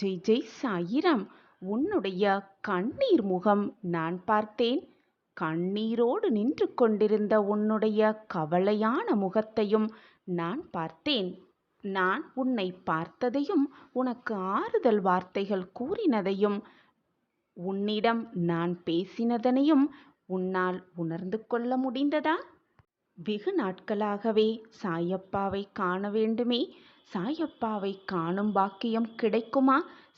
ஜெய் ஜெய் சாயிராம். உன்னுடைய கண்ணீர் முகம் நான் பார்த்தேன். கண்ணீரோடு நின்று கொண்டிருந்த உன்னுடைய கவலையான முகத்தையும் நான் பார்த்தேன். நான் உன்னை பார்த்ததையும் உனக்கு ஆறுதல் வார்த்தைகள் கூறினதையும் உன்னிடம் நான் பேசினதனையும் உன்னால் உணர்ந்து கொள்ள முடிந்ததா? வெகு நாட்களாகவே சாயப்பாவை காண வேண்டுமே, சாயப்பாவை காணும் பாக்கியம் கிடைக்குமா,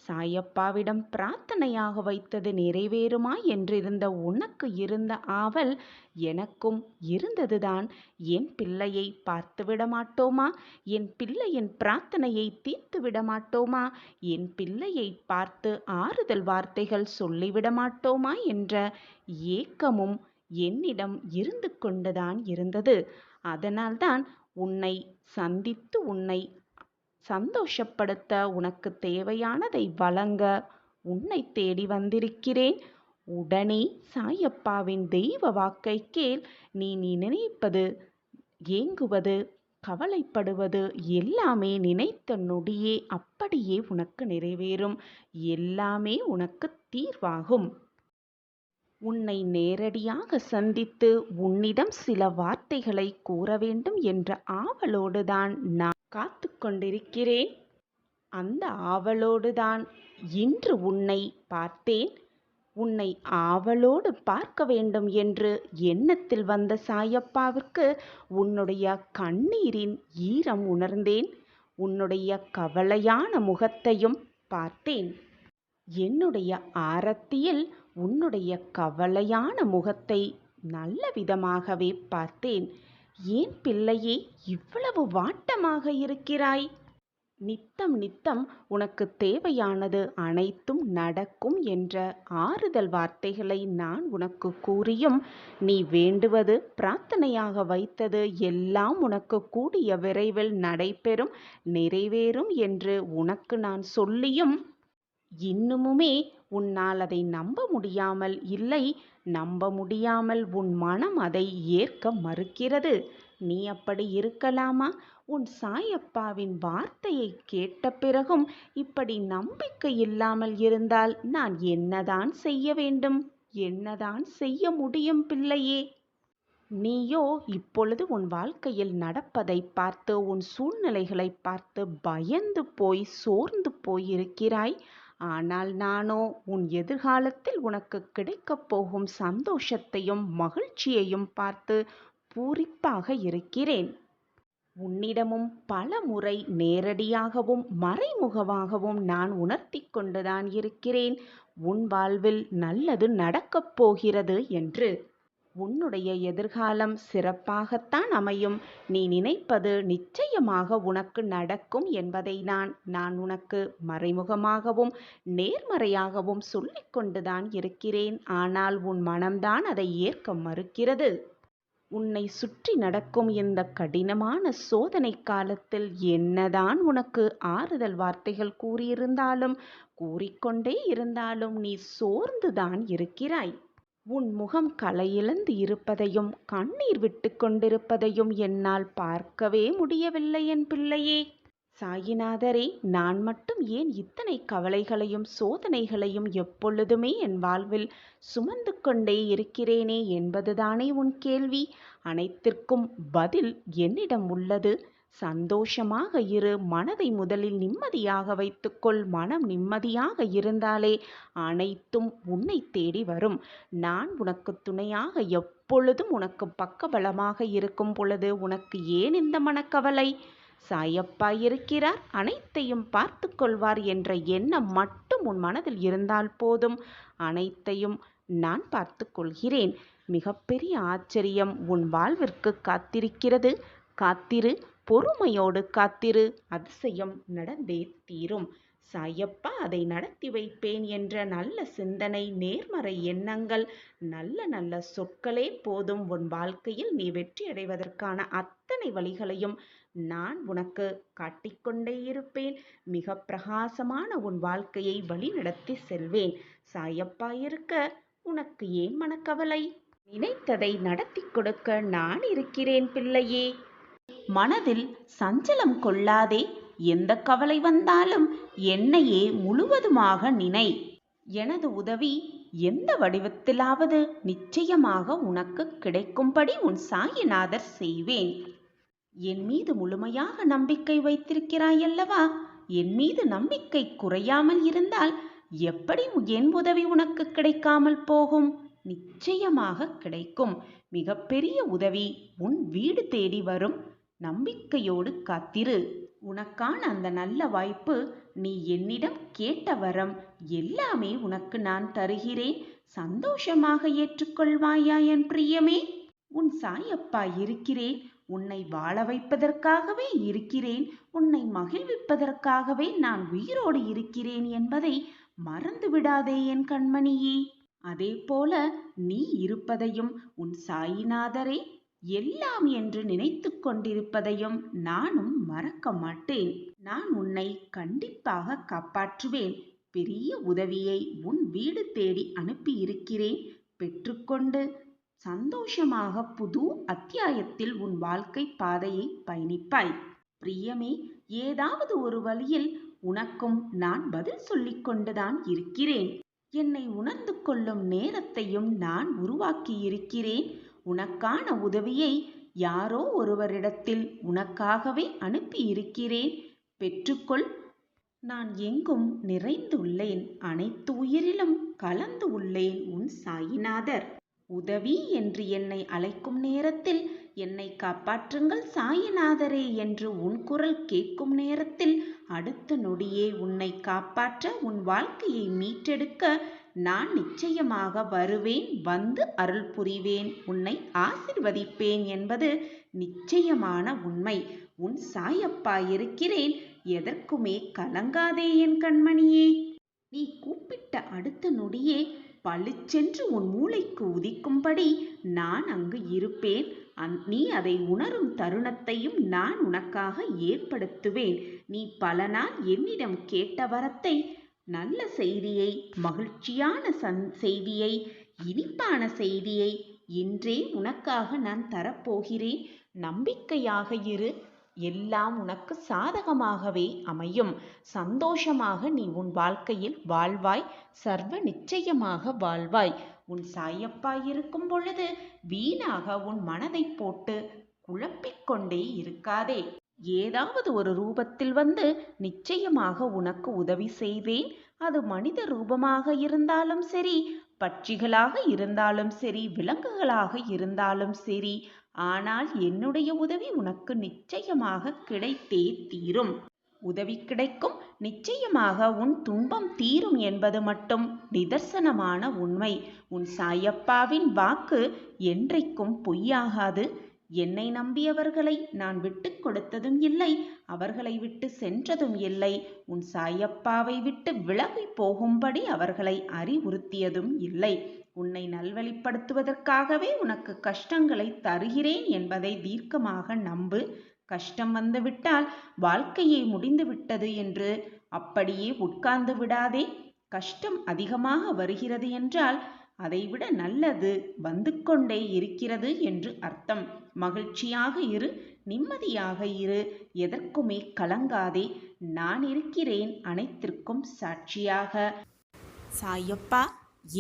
சாயப்பாவிடம் பிரார்த்தனையாக வைத்தது நிறைவேறுமா என்றிருந்த உனக்கு இருந்த ஆவல் எனக்கும் இருந்ததுதான். என் பிள்ளையை பார்த்துவிட மாட்டோமா, என் பிள்ளையின் பிரார்த்தனையை தீர்த்து விட மாட்டோமா, என் பிள்ளையை பார்த்து ஆறுதல் வார்த்தைகள் சொல்லிவிட மாட்டோமா என்ற ஏக்கமும் என்னிடம் இருந்து கொண்டுதான் இருந்தது. அதனால்தான் உன்னை சந்தித்து உன்னை சந்தோஷப்படுத்த, உனக்கு தேவையானதை வழங்க உன்னை தேடி வந்திருக்கிறேன். உடனே சாயப்பாவின் தெய்வ வாக்கை கேள். நீ நினைப்பது, ஏங்குவது, கவலைப்படுவது எல்லாமே நினைத்த நொடியே அப்படியே உனக்கு நிறைவேறும். எல்லாமே உனக்கு தீர்வாகும். உன்னை நேரடியாக சந்தித்து உன்னிடம் சில வார்த்தைகளை கூற வேண்டும் என்ற ஆவலோடுதான் நான் காத்து கொண்டிருக்கிறேன். அந்த ஆவலோடுதான் இன்று உன்னை பார்த்தேன். உன்னை ஆவலோடு பார்க்க வேண்டும் என்று எண்ணத்தில் வந்த சாயப்பாவிற்கு உன்னுடைய கண்ணீரின் ஈரம் உணர்ந்தேன். உன்னுடைய கவலையான முகத்தையும் பார்த்தேன். என்னுடைய ஆரத்தியில் உன்னுடைய கவலையான முகத்தை நல்ல விதமாகவே பார்த்தேன். ஏன் பிள்ளையே இவ்வளவு வாட்டமாக இருக்கிறாய்? நித்தம் நித்தம் உனக்கு தேவையானது அனைத்தும் நடக்கும் என்ற ஆறுதல் வார்த்தைகளை நான் உனக்கு கூறியும், நீ வேண்டுவது, பிரார்த்தனையாக வைத்தது எல்லாம் உனக்கு கூடிய விரைவில் நடைபெறும், நிறைவேறும் என்று உனக்கு நான் சொல்லியும் இன்னுமுமே உன்னால் அதை நம்ப முடியாமல், இல்லை நம்ப முடியாமல் உன் மனம் அதை ஏற்க மறுக்கிறது. நீ அப்படி இருக்கலாமா? உன் சாயப்பாவின் வார்த்தையை கேட்ட பிறகும் இப்படி நம்பிக்கை இல்லாமல் இருந்தால் நான் என்னதான் செய்ய வேண்டும், என்னதான் செய்ய முடியும் பிள்ளையே? நீயோ இப்பொழுது உன் வாழ்க்கையில் நடப்பதை பார்த்து, உன் சூழ்நிலைகளை பார்த்து பயந்து போய் சோர்ந்து போயிருக்கிறாய். ஆனால் நானோ உன் எதிர்காலத்தில் உனக்கு கிடைக்கப் போகும் சந்தோஷத்தையும் மகிழ்ச்சியையும் பார்த்து பூரிப்பாக இருக்கிறேன். உன்னிடமும் பல முறை நேரடியாகவும் மறைமுகமாகவும் நான் உணர்த்தி கொண்டுதான் இருக்கிறேன் உன் வாழ்வில் நல்லது நடக்கப் போகிறது என்று. உன்னுடைய எதிர்காலம் சிறப்பாகத்தான் அமையும். நீ நினைப்பது நிச்சயமாக உனக்கு நடக்கும் என்பதை நான் உனக்கு மறைமுகமாகவும் நேர்மறையாகவும் சொல்லிக் கொண்டுதான் இருக்கிறேன். ஆனால் உன் மனம்தான் அதை ஏற்க மறுக்கிறது. உன்னை சுற்றி நடக்கும் இந்த கடினமான சோதனை காலத்தில் என்னதான் உனக்கு ஆறுதல் வார்த்தைகள் கூறியிருந்தாலும், கூறிக்கொண்டே இருந்தாலும் நீ சோர்ந்துதான் இருக்கிறாய். உன் முகம் களையிழந்து இருப்பதையும் கண்ணீர் விட்டு கொண்டிருப்பதையும் என்னால் பார்க்கவே முடியவில்லை என் பிள்ளையே. சாயிநாதரே, நான் மட்டும் ஏன் இத்தனை கவலைகளையும் சோதனைகளையும் எப்பொழுதுமே என் வாழ்வில் சுமந்து கொண்டே இருக்கிறேனே என்பதுதானே உன் கேள்வி. அனைத்திற்கும் பதில் என்னிடம் உள்ளது. சந்தோஷமாக இரு. மனதை முதலில் நிம்மதியாக வைத்துக்கொள். மனம் நிம்மதியாக இருந்தாலே அனைத்தும் உன்னை தேடி வரும். நான் உனக்கு துணையாக எப்பொழுதும் உனக்கு பக்கபலமாக இருக்கும் பொழுது உனக்கு ஏன் இந்த மனக்கவலை? சாயப்பா இருக்கிறார், அனைத்தையும் பார்த்து கொள்வார் என்ற எண்ணம் மட்டும் உன் மனதில் இருந்தால் போதும். அனைத்தையும் நான் பார்த்து கொள்கிறேன். மிகப்பெரிய ஆச்சரியம் உன் வாழ்விற்கு காத்திருக்கிறது. காத்திரு, பொறுமையோடு காத்திரு. அதிசயம் நடந்தே தீரும். சாயப்பா அதை நடத்தி வைப்பேன் என்ற நல்ல சிந்தனை, நேர்மறை எண்ணங்கள், நல்ல நல்ல சொற்களே போதும். உன் வாழ்க்கையில் நீ வெற்றி அடைவதற்கான அத்தனை வழிகளையும் நான் உனக்கு காட்டிக்கொண்டே இருப்பேன். மிக பிரகாசமான உன் வாழ்க்கையை வழிநடத்தி செல்வேன். சாயப்பா இருக்க உனக்கு ஏன் மனக்கவலை? நினைத்ததை நடத்தி கொடுக்க நான் இருக்கிறேன் பிள்ளையே. மனதில் சஞ்சலம் கொள்ளாதே. எந்த கவலை வந்தாலும் என்னையே முழுவதுமாக நினை. எனது உதவி எந்த வடிவத்திலாவது நிச்சயமாக உனக்கு கிடைக்கும்படி உன் சாயிநாதர் செய்வேன். என் மீது முழுமையாக நம்பிக்கை வைத்திருக்கிறாயல்லவா? என் மீது நம்பிக்கை குறையாமல் இருந்தால் எப்படி என் உதவி உனக்கு கிடைக்காமல் போகும்? நிச்சயமாக கிடைக்கும். மிகப்பெரிய உதவி உன் வீடு தேடி வரும். நம்பிக்கையோடு காத்திரு. உனக்கான அந்த நல்ல வாய்ப்பு, நீ என்னிடம் கேட்ட வரம் எல்லாமே உனக்கு நான் தருகிறேன். சந்தோஷமாக ஏற்றுக்கொள்வாயா என் பிரியமே? உன் சாயப்பா இருக்கிறேன். உன்னை வாழ வைப்பதற்காகவே இருக்கிறேன். உன்னை மகிழ்விப்பதற்காகவே நான் உயிரோடு இருக்கிறேன் என்பதை மறந்து விடாதே என் கண்மணியே. அதே போல நீ இருப்பதையும் உன் சாயிநாதரே எல்லாம் என்று நினைத்து கொண்டிருப்பதையும் நானும் மறக்க மாட்டேன். நான் உன்னை கண்டிப்பாக காப்பாற்றுவேன். பெரிய உதவியை உன் வீடு தேடி அனுப்பியிருக்கிறேன். பெற்றுக்கொண்டு சந்தோஷமாக புது அத்தியாயத்தில் உன் வாழ்க்கை பாதையை பயணிப்பாய். பிரியமே, ஏதாவது ஒரு வழியில் உனக்கும் நான் பதில் சொல்லிக் கொண்டுதான் இருக்கிறேன். என்னை உணர்ந்து கொள்ளும் நேரத்தையும் நான் உருவாக்கியிருக்கிறேன். உனக்கான உதவியை யாரோ ஒருவரிடத்தில் உனக்காகவே அனுப்பியிருக்கிறேன். பெற்றுக்கொள். நான் எங்கும் நிறைந்துள்ளேன். அனைத்து உயிரிலும் கலந்து உள்ளேன். உன் சாயிநாதர். உதவி என்று என்னை அழைக்கும் நேரத்தில், என்னை காப்பாற்றுங்கள் சாயிநாதரே என்று உன் குரல் கேட்கும் நேரத்தில், அடுத்த நொடியே உன்னை காப்பாற்ற, உன் வாழ்க்கையை மீட்டெடுக்க நான் நிச்சயமாக வருவேன். வந்து அருள் புரிவேன். உன்னை ஆசிர்வதிப்பேன் என்பது நிச்சயமான உண்மை. உன் சாயப்பா இருக்கிறேன். எதற்குமே கலங்காதே என் கண்மணியே. நீ கூப்பிட்ட அடுத்த நொடியே பளிச்சென்று உன் மூளைக்கு உதிக்கும்படி நான் அங்கு இருப்பேன். நீ அதை உணரும் தருணத்தையும் நான் உனக்காக ஏற்படுத்துவேன். நீ பல நாள் என்னிடம் கேட்ட வரத்தை, நல்ல செய்தியை, மகிழ்ச்சியான செய்தியை, இனிப்பான செய்தியை இன்றே உனக்காக நான் தரப்போகிறேன். நம்பிக்கையாக இரு. எல்லாம் உனக்கு சாதகமாகவே அமையும். சந்தோஷமாக நீ உன் வாழ்க்கையில் வாழ்வாய். சர்வ நிச்சயமாக வாழ்வாய். உன் சாயப்பா இருக்கும் பொழுது வீணாக உன் மனதை போட்டு குழப்பிக்கொண்டே இருக்காதே. ஏதாவது ஒரு ரூபத்தில் வந்து நிச்சயமாக உனக்கு உதவி செய்வேன். அது மனித ரூபமாக இருந்தாலும் சரி, பட்சிகளாக இருந்தாலும் சரி, விலங்குகளாக இருந்தாலும் சரி. ஆனால் என்னுடைய உதவி உனக்கு நிச்சயமாக கிடைத்தே தீரும். உதவி கிடைக்கும். நிச்சயமாக உன் துன்பம் தீரும் என்பது மட்டும் நிதர்சனமான உண்மை. உன் சாயப்பாவின் வாக்கு என்றைக்கும் பொய்யாகாது. என்னை நம்பியவர்களை நான் விட்டு கொடுத்ததும் இல்லை, அவர்களை விட்டு சென்றதும் இல்லை. உன் சாயப்பாவை விட்டு விலகி போகும்படி அவர்களை அறிவுறுத்தியதும் இல்லை. உன்னை நல்வழிப்படுத்துவதற்காகவே உனக்கு கஷ்டங்களை தருகிறேன் என்பதை தீர்க்கமாக நம்பு. கஷ்டம் வந்துவிட்டால் வாழ்க்கையே முடிந்து விட்டது என்று அப்படியே உட்கார்ந்து விடாதே. கஷ்டம் அதிகமாக வருகிறது என்றால் அதைவிட நல்லது வந்து கொண்டே இருக்கிறது என்று அர்த்தம். மகிழ்ச்சியாக இரு. நிம்மதியாக இரு. எதற்குமே கலங்காதே. நான் இருக்கிறேன் அனைத்திற்கும் சாட்சியாக. சாயப்பா,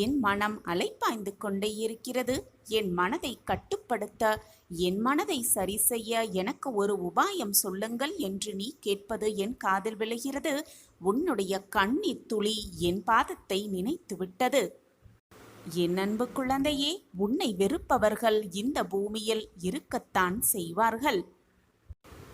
என் மனம் அலைப்பாய்ந்து கொண்டே இருக்கிறது. என் மனதை கட்டுப்படுத்த, என் மனதை சரி செய்ய எனக்கு ஒரு உபாயம் சொல்லுங்கள் என்று நீ கேட்பது என் காதில் விழுகிறது. உன்னுடைய கண்ணீர் துளி என் பாதத்தை நினைத்து விட்டது. என் அன்பு குழந்தையே, உன்னை வெறுப்பவர்கள் இந்த பூமியில் இருக்கத்தான் செய்வார்கள்.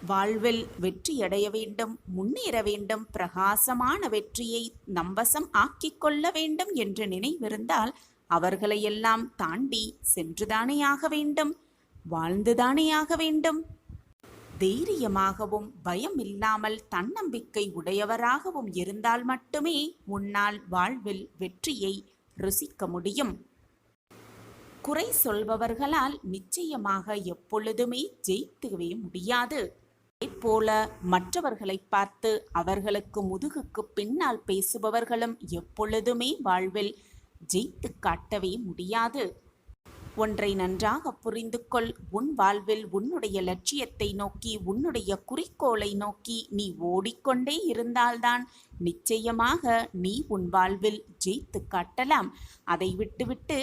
வாழ்வில் வெற்றியடைய வேண்டும், முன்னேற வேண்டும், பிரகாசமான வெற்றியை நம்பசம் ஆக்கிக் கொள்ள வேண்டும் என்று நினைவிருந்தால் அவர்களையெல்லாம் தாண்டி சென்றுதானே ஆக வேண்டும், வாழ்ந்துதானே ஆக வேண்டும். தைரியமாகவும் பயம் இல்லாமல் தன்னம்பிக்கை உடையவராகவும் இருந்தால் மட்டுமே உன்னால் வாழ்வில் வெற்றியை ருசிக்க முடியும். குறை சொல்பவர்களால் நிச்சயமாக எப்பொழுதுமே ஜெயிக்கவே முடியாது. அதேபோல மற்றவர்களை பார்த்து அவர்களுக்கு முதுகுக்கு பின்னால் பேசுபவர்களும் எப்பொழுதுமே வாழ்வில் ஜெயித்து காட்டவே முடியாது. ஒன்றை நன்றாக புரிந்து கொள். உன் வாழ்வில் உன்னுடைய லட்சியத்தை நோக்கி, உன்னுடைய குறிக்கோளை நோக்கி நீ ஓடிக்கொண்டே இருந்தால்தான் நிச்சயமாக நீ உன் வாழ்வில் ஜெயித்து காட்டலாம். அதை விட்டுவிட்டு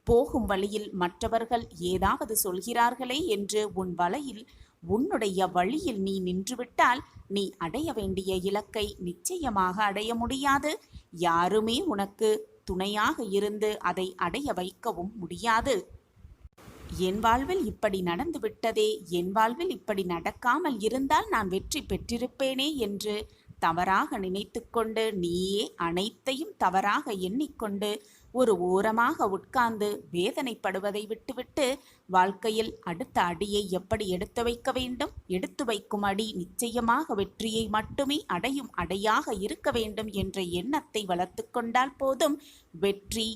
போகும் வழியில் மற்றவர்கள் ஏதாவது சொல்கிறார்களே என்று உன்னுடைய வழியில் நீ நின்றுவிட்டால் நீ அடைய வேண்டிய இலக்கை நிச்சயமாக அடைய முடியாது. யாருமே உனக்கு துணையாக இருந்து அதை அடைய வைக்கவும் முடியாது. என் வாழ்வில் இப்படி நடந்து விட்டதே, என் வாழ்வில் இப்படி நடக்காமல் இருந்தால் நான் வெற்றி பெற்றிருப்பேனே என்று தவறாக நினைத்து கொண்டு, நீயே அனைத்தையும் தவறாக எண்ணிக்கொண்டு ஒரு ஓரமாக உட்கார்ந்து வேதனைப்படுவதை விட்டுவிட்டு, வாழ்க்கையில் அடுத்த அடியை எப்படி எடுத்து வைக்க வேண்டும், எடுத்து வைக்கும் அடி நிச்சயமாக வெற்றியை மட்டுமே அடையும் அடையாக இருக்க வேண்டும் என்ற எண்ணத்தை வளர்த்து கொண்டால் போதும். வெற்றி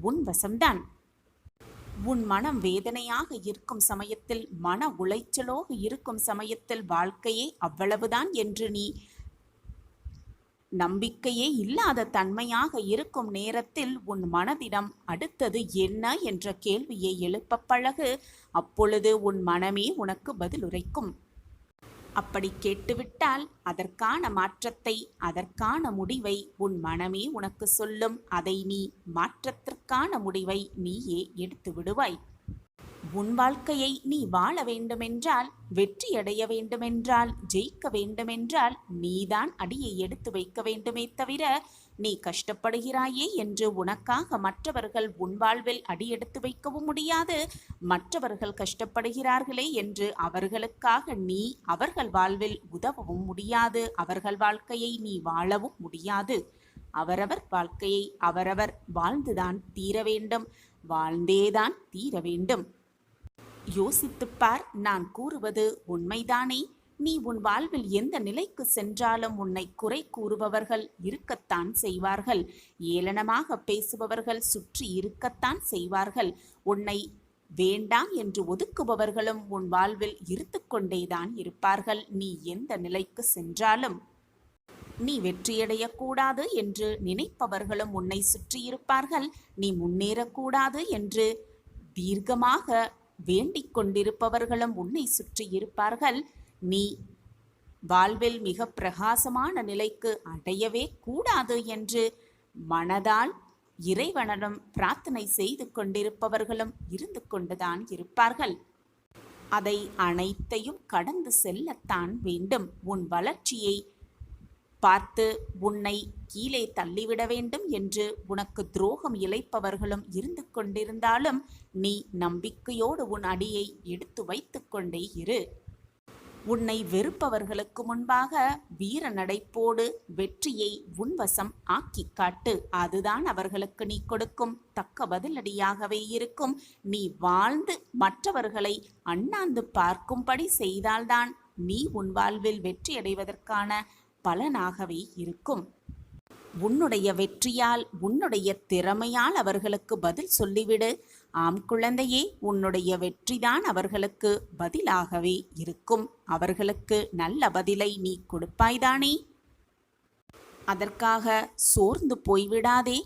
உன் வசம்தான். உன் மனம் வேதனையாக இருக்கும் சமயத்தில், மன உளைச்சலோக இருக்கும் சமயத்தில் வாழ்க்கையே அவ்வளவுதான் என்று நீ நம்பிக்கையே இல்லாத தன்மையாக இருக்கும் நேரத்தில் உன் மனதிடம் அடுத்தது என்ன என்ற கேள்வியை எழுப்ப பழகு. அப்பொழுது உன் மனமே உனக்கு பதிலுரைக்கும். அப்படி கேட்டுவிட்டால் அதற்கான மாற்றத்தை, அதற்கான முடிவை உன் மனமே உனக்கு சொல்லும். அதை நீ மாற்றத்திற்கான முடிவை நீயே எடுத்து விடுவாய். உன் வாழ்க்கையை நீ வாழ வேண்டுமென்றால், வெற்றியடைய வேண்டுமென்றால், ஜெயிக்க வேண்டுமென்றால் நீதான் அடியை எடுத்து வைக்க வேண்டுமே தவிர, நீ கஷ்டப்படுகிறாயே என்று உனக்காக மற்றவர்கள் உன் வாழ்வில் அடி எடுத்து வைக்கவும் முடியாது. மற்றவர்கள் கஷ்டப்படுகிறார்களே என்று அவர்களுக்காக நீ அவர்கள் வாழ்வில் உதவவும் முடியாது. அவர்கள் வாழ்க்கையை நீ வாழவும் முடியாது. அவரவர் வாழ்க்கையை அவரவர் வாழ்ந்துதான் தீர வேண்டும், வாழ்ந்தேதான் தீர வேண்டும். யோசித்துப்பார், நான் கூறுவது உண்மைதானே? நீ உன் வாழ்வில் எந்த நிலைக்கு சென்றாலும் உன்னை குறை கூறுபவர்கள் இருக்கத்தான் செய்வார்கள். ஏளனமாக பேசுபவர்கள் சுற்றி இருக்கத்தான் செய்வார்கள். உன்னை வேண்டாம் என்று ஒதுக்குபவர்களும் உன் வாழ்வில் இருந்து கொண்டேதான் இருப்பார்கள். நீ எந்த நிலைக்கு சென்றாலும் நீ வெற்றியடையக்கூடாது என்று நினைப்பவர்களும் உன்னை சுற்றி இருப்பார்கள். நீ முன்னேறக்கூடாது என்று தீர்க்கமாக வேண்டிக் கொண்டிருப்பவர்களும் உன்னை சுற்றி இருப்பார்கள். நீ வாழ்வில் மிக பிரகாசமான நிலைக்கு அடையவே கூடாது என்று மனதால் இறைவனிடம் பிரார்த்தனை செய்து கொண்டிருப்பவர்களும் இருந்து கொண்டுதான் இருப்பார்கள். அதை அனைத்தையும் கடந்து செல்லத்தான் வேண்டும். உன் வளர்ச்சியை பார்த்து உன்னை கீழே தள்ளிவிட வேண்டும் என்று உனக்கு துரோகம் இழைப்பவர்களும் இருந்து கொண்டிருந்தாலும் நீ நம்பிக்கையோடு உன் அடியை எடுத்து வைத்து கொண்டே இரு. உன்னை வெறுப்பவர்களுக்கு முன்பாக வீர நடைப்போடு வெற்றியை உன்வசம் ஆக்கி காட்டு. அதுதான் அவர்களுக்கு நீ கொடுக்கும் தக்க பதிலடியாகவே இருக்கும். நீ வாழ்ந்து மற்றவர்களை அண்ணாந்து பார்க்கும்படி செய்தால்தான் நீ உன் வாழ்வில் வெற்றியடைவதற்கான பலனாகவே இருக்கும். உன்னுடைய வெற்றியால், உன்னுடைய திறமையால் அவர்களுக்கு பதில் சொல்லிவிடு. ஆம் குழந்தையே, உன்னுடைய வெற்றிதான் அவர்களுக்கு பதிலாகவே இருக்கும். அவர்களுக்கு நல்ல பதிலை நீ கொடுப்பாய்தானே? அதற்காக சோர்ந்து போய்விடாதே,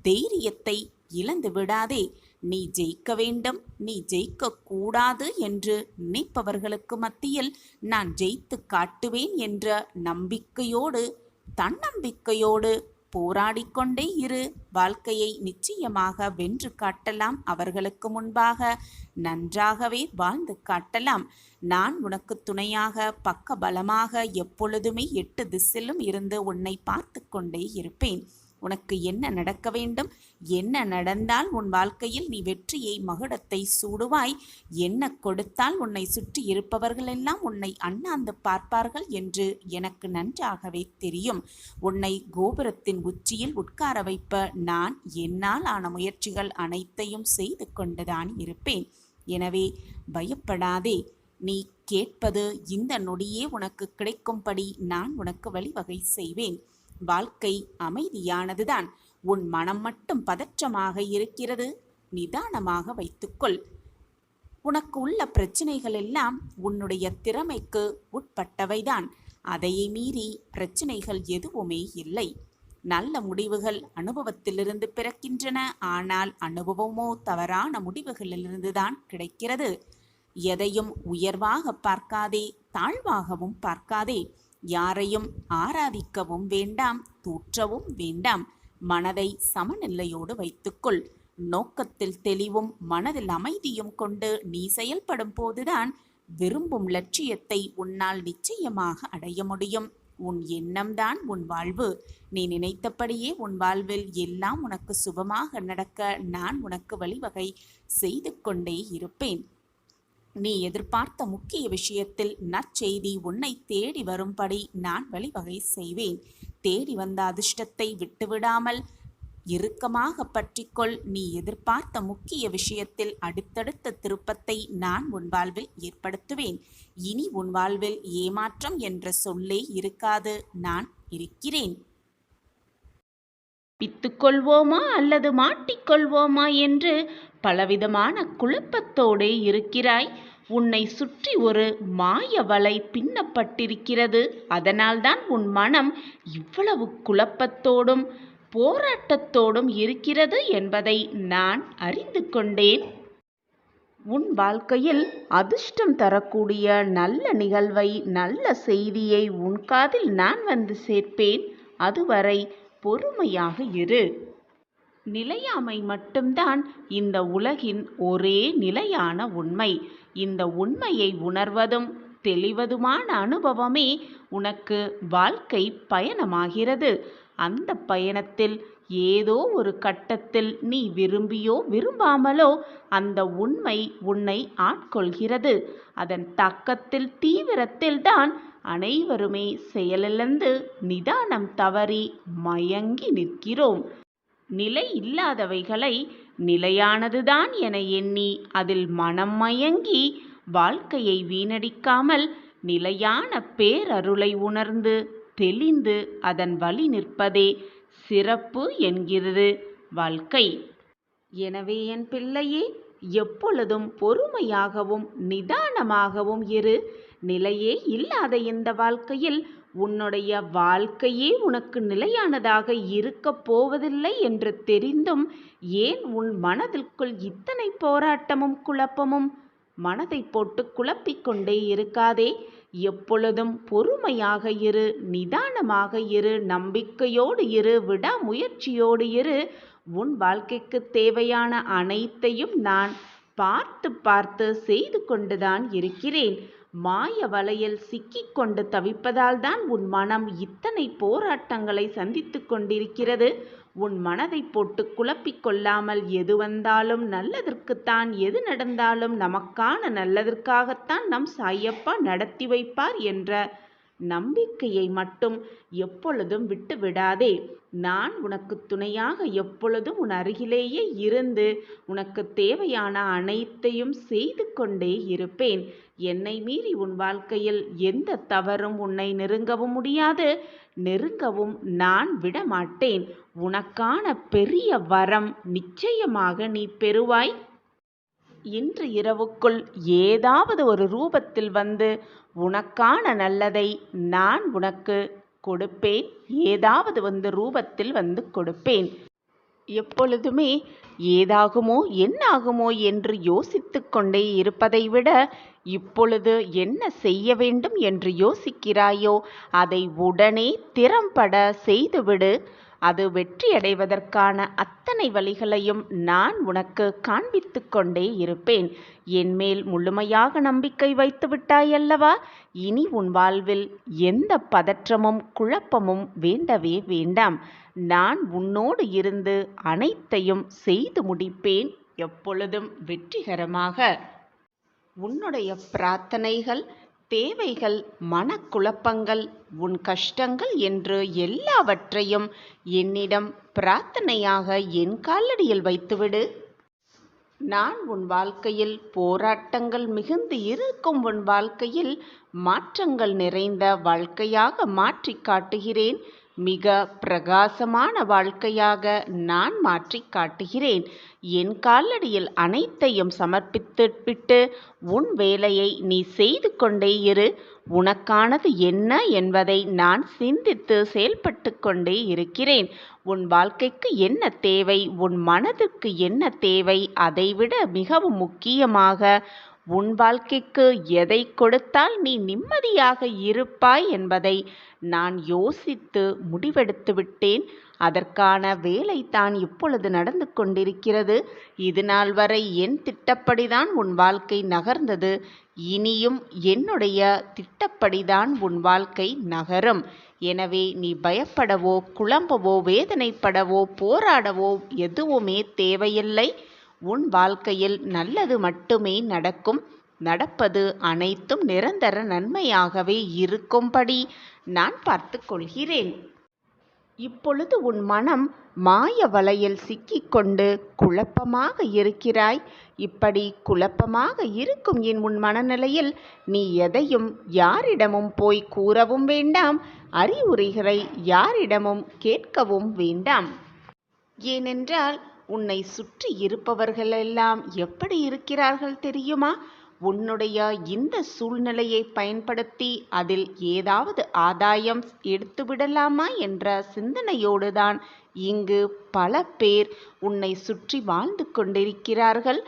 தைரியத்தை இழந்து விடாதே. நீ ஜெயிக்க வேண்டும், நீ ஜெயிக்க கூடாது என்று நினைப்பவர்களுக்கு மத்தியில் நான் ஜெயித்து காட்டுவேன் என்ற நம்பிக்கையோடு, தன்னம்பிக்கையோடு போராடிக்கொண்டே இரு. வாழ்க்கையை நிச்சயமாக வென்று காட்டலாம். அவர்களுக்கு முன்பாக நன்றாகவே வாழ்ந்து காட்டலாம். நான் உனக்கு துணையாக, பக்க பலமாக எப்பொழுதுமே 8 திசையிலும் இருந்து உன்னை பார்த்து கொண்டே இருப்பேன். உனக்கு என்ன நடக்க வேண்டும், என்ன நடந்தால் உன் வாழ்க்கையில் நீ வெற்றியை மகுடத்தை சூடுவாய், என்ன கொடுத்தால் உன்னை சுற்றி இருப்பவர்களெல்லாம் உன்னை அண்ணாந்து பார்ப்பார்கள் என்று எனக்கு நன்றாகவே தெரியும். உன்னை கோபுரத்தின் உச்சியில் உட்கார வைப்ப நான் என்னால் ஆன முயற்சிகள் அனைத்தையும் செய்து கொண்டுதான் இருப்பேன். எனவே பயப்படாதே. நீ கேட்பது இந்த நொடியே உனக்கு கிடைக்கும்படி நான் உனக்கு வழிவகை செய்வேன். வாழ்க்கை அமைதியானதுதான். உன் மனம் மட்டும் பதற்றமாக இருக்கிறது. நிதானமாக வைத்துக்கொள். உனக்கு உள்ள பிரச்சனைகள் எல்லாம் உன்னுடைய திறமைக்கு உட்பட்டவைதான். அதையே மீறி பிரச்சனைகள் எதுவுமே இல்லை. நல்ல முடிவுகள் அனுபவத்திலிருந்து பிறக்கின்றன. ஆனால் அனுபவமோ தவறான முடிவுகளிலிருந்துதான் கிடைக்கிறது. எதையும் உயர்வாக பார்க்காதே, தாழ்வாகவும் பார்க்காதே. யாரையும் ஆராதிக்கவும் வேண்டாம், தூற்றவும் வேண்டாம். மனதை சமநிலையோடு வைத்துக்கொள். நோக்கத்தில் தெளிவும் மனதில் அமைதியும் கொண்டு நீ செயல்படும் போதுதான் விரும்பும் லட்சியத்தை உன்னால் நிச்சயமாக அடைய முடியும். உன் எண்ணம்தான் உன் வாழ்வு. நீ நினைத்தபடியே உன் வாழ்வில் எல்லாம் உனக்கு சுபமாக நடக்க நான் உனக்கு வழிவகை செய்து கொண்டே இருப்பேன். நீ எதிர்பார்த்த முக்கிய விஷயத்தில் நற்செய்தி உன்னை தேடி வரும்படி நான் வழிவகை செய்வேன். தேடி வந்த அதிர்ஷ்டத்தை விட்டுவிடாமல் இறுக்கமாக பற்றிக்கொள். நீ எதிர்பார்த்த முக்கிய விஷயத்தில் அடுத்தடுத்த திருப்பத்தை நான் உன் வாழ்வில் ஏற்படுத்துவேன். இனி உன் வாழ்வில் ஏமாற்றம் என்ற சொல்லே இருக்காது. நான் இருக்கிறேன். பித்துக்கொள்வோமா அல்லது மாட்டிக்கொள்வோமா என்று பலவிதமான குழப்பத்தோடே இருக்கிறாய். உன்னை சுற்றி ஒரு மாய வலை பின்னப்பட்டிருக்கிறது. அதனால்தான் உன் மனம் இவ்வளவு குழப்பத்தோடும் போராட்டத்தோடும் இருக்கிறது என்பதை நான் அறிந்து கொண்டேன். உன் வாழ்க்கையில் அதிர்ஷ்டம் தரக்கூடிய நல்ல நிகழ்வை, நல்ல செய்தியை உன் காதில் நான் வந்து சேர்ப்பேன். அதுவரை பொறுமையாக இரு. நிலையாமை மட்டும்தான் இந்த உலகின் ஒரே நிலையான உண்மை. இந்த உண்மையை உணர்வதும் தெளிவதுமான அனுபவமே உனக்கு வாழ்க்கை பயணமாகிறது. அந்த பயணத்தில் ஏதோ ஒரு கட்டத்தில் நீ விரும்பியோ விரும்பாமலோ அந்த உண்மை உன்னை ஆட்கொள்கிறது. அதன் தாக்கத்தில் தீவிரத்தில் தான் அனைவருமே செயலிழந்து நிதானம் தவறி மயங்கி நிற்கிறோம். நிலை இல்லாதவைகளை நிலையானதுதான் என எண்ணி அதில் மனம் மயங்கி வாழ்க்கையை வீணடிக்காமல் நிலையான பேரருளை உணர்ந்து தெளிந்து அதன் வழி நிற்பதே சிறப்பு என்கிறது வாழ்க்கை. எனவே என் பிள்ளையே, எப்பொழுதும் பொறுமையாகவும் நிதானமாகவும் இரு. நிலையே இல்லாத இந்த வாழ்க்கையில் உன்னுடைய வாழ்க்கையே உனக்கு நிலையானதாக இருக்கப் போவதில்லை என்று தெரிந்தும் ஏன் உன் மனதிற்குள் இத்தனை போராட்டமும் குழப்பமும்? மனதை போட்டு குழப்பிக்கொண்டே இருக்காதே. எப்பொழுதும் பொறுமையாக இரு, நிதானமாக இரு, நம்பிக்கையோடு இரு, விடாமுயற்சியோடு இரு. உன் வாழ்க்கைக்கு தேவையான அனைத்தையும் நான் பார்த்து பார்த்து செய்து கொண்டுதான் இருக்கிறேன். மாய வலையில் சிக்கிக்கொண்டு தவிப்பதால் தான் உன் மனம் இத்தனை போராட்டங்களை சந்தித்து கொண்டிருக்கிறது. உன் மனதை போட்டு குழப்பிக்கொள்ளாமல் எது வந்தாலும் நல்லதற்குத்தான், எது நடந்தாலும் நமக்கான நல்லதற்காகத்தான் நம் சாயப்பா நடத்தி வைப்பார் என்ற நம்பிக்கையை மட்டும் எப்பொழுதும் விட்டு விடாதே. நான் உனக்கு துணையாக எப்பொழுதும் உன் அருகிலேயே இருந்து உனக்கு தேவையான அனைத்தையும் செய்து கொண்டே இருப்பேன். என்னை மீறி உன் வாழ்க்கையில் எந்த தவறும் உன்னை நெருங்கவும் முடியாது, நெருங்கவும் நான் விடமாட்டேன். உனக்கான பெரிய வரம் நிச்சயமாக நீ பெறுவாய். இன்று இரவுக்குள் ஏதாவது ஒரு ரூபத்தில் வந்து உனக்கான நல்லதை நான் உனக்கு கொடுப்பேன். ஏதாவது ரூபத்தில் வந்து கொடுப்பேன். எப்பொழுதுமே ஏதாகுமோ என்னாகுமோ என்று யோசித்து கொண்டே இருப்பதை விட இப்பொழுது என்ன செய்ய வேண்டும் என்று யோசிக்கிறாயோ அதை உடனே திறம்பட செய்துவிடு. அது வெற்றியடைவதற்கான அத்தனை வழிகளையும் நான் உனக்கு காண்பித்து கொண்டே இருப்பேன். என்மேல் முழுமையாக நம்பிக்கை வைத்து விட்டாயல்லவா? இனி உன் வாழ்வில் எந்த பதற்றமும் குழப்பமும் வேண்டவே வேண்டாம். நான் உன்னோடு இருந்து அனைத்தையும் செய்து முடிப்பேன், எப்பொழுதும் வெற்றிகரமாக. உன்னுடைய பிரார்த்தனைகள், தேவைகள், மனக்குழப்பங்கள், உன் கஷ்டங்கள் என்று எல்லாவற்றையும் என்னிடம் பிரார்த்தனையாக என் காலடியில் வைத்துவிடு. நான் உன் வாழ்க்கையில் போராட்டங்கள் மிகுந்து இருக்கும் உன் வாழ்க்கையில் மாற்றங்கள் நிறைந்த வாழ்க்கையாக மாற்றி காட்டுகிறேன். மிக பிரகாசமான வாழ்க்கையாக நான் மாற்றி காட்டுகிறேன். என் காலடியில் அனைத்தையும் சமர்ப்பித்துவிட்டு உன் வேலையை நீ செய்து கொண்டே இரு. உனக்கானது என்ன என்பதை நான் சிந்தித்து செயல்பட்டு கொண்டே இருக்கிறேன். உன் வாழ்க்கைக்கு என்ன தேவை, உன் மனதிற்கு என்ன தேவை, அதைவிட மிகவும் முக்கியமாக உன் வாழ்க்கைக்கு எதை கொடுத்தால் நீ நிம்மதியாக இருப்பாய் என்பதை நான் யோசித்து முடிவெடுத்து விட்டேன். அதற்கான வேலை தான் இப்பொழுது நடந்து கொண்டிருக்கிறது. இது நாள் வரை என் திட்டப்படிதான் உன் வாழ்க்கை நகர்ந்தது. இனியும் என்னுடைய திட்டப்படிதான் உன் வாழ்க்கை நகரும். எனவே நீ பயப்படவோ குழம்பவோ வேதனைப்படவோ போராடவோ எதுவுமே தேவையில்லை. உன் வாழ்க்கையில் நல்லது மட்டுமே நடக்கும். நடப்பது அனைத்தும் நிரந்தர நன்மையாகவே இருக்கும்படி நான் பார்த்து கொள்கிறேன். இப்பொழுது உன் மனம் மாய வலையில் சிக்கிக்கொண்டு குழப்பமாக இருக்கிறாய். இப்படி குழப்பமாக இருக்கும் உன் மனநிலையில் நீ எதையும் யாரிடமும் போய் கூறவும் வேண்டாம், அறிவுரைகளை யாரிடமும் கேட்கவும் வேண்டாம். ஏனென்றால் உன்னை சுற்றி இருப்பவர்களெல்லாம் எப்படி இருக்கிறார்கள் தெரியுமா? உன்னுடைய இந்த சூழ்நிலையை பயன்படுத்தி அதில் ஏதாவது ஆதாயம் எடுத்துவிடலாமா என்ற சிந்தனையோடு தான் இங்கு பல பேர் உன்னை சுற்றி வாழ்ந்து கொண்டிருக்கிறார்கள்.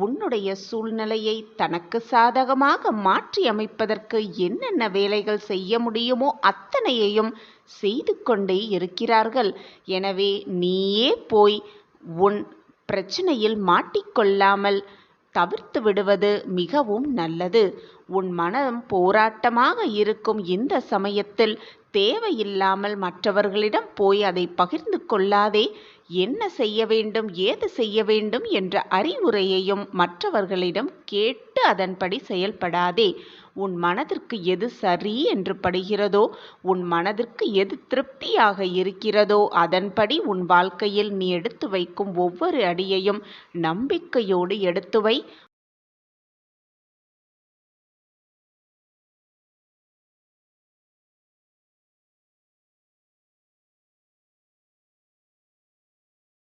உன்னுடைய சூழ்நிலையை தனக்கு சாதகமாக மாற்றி அமைப்பதற்கு என்னென்ன வேலைகள் செய்ய முடியுமோ அத்தனையையும் செய்து கொண்டே இருக்கிறார்கள். எனவே நீயே போய் உன் பிரச்சனையில் மாட்டிக்கொள்ளாமல் தவிர்த்து விடுவது மிகவும் நல்லது. உன் மனம் போராட்டமாக இருக்கும் இந்த சமயத்தில் தேவையில்லாமல் மற்றவர்களிடம் போய் அதை பகிர்ந்து கொள்ளாதே. என்ன செய்ய வேண்டும், ஏது செய்ய வேண்டும் என்ற அறிவுரையையும் மற்றவர்களிடம் கேட்டு அதன்படி செயல்படாதே. உன் மனதிற்கு எது சரி என்று படுகிறதோ, உன் மனதிற்கு எது திருப்தியாக இருக்கிறதோ அதன்படி உன் வாழ்க்கையில் நீ எடுத்து வைக்கும் ஒவ்வொரு அடியையும் நம்பிக்கையோடு எடுத்து வை.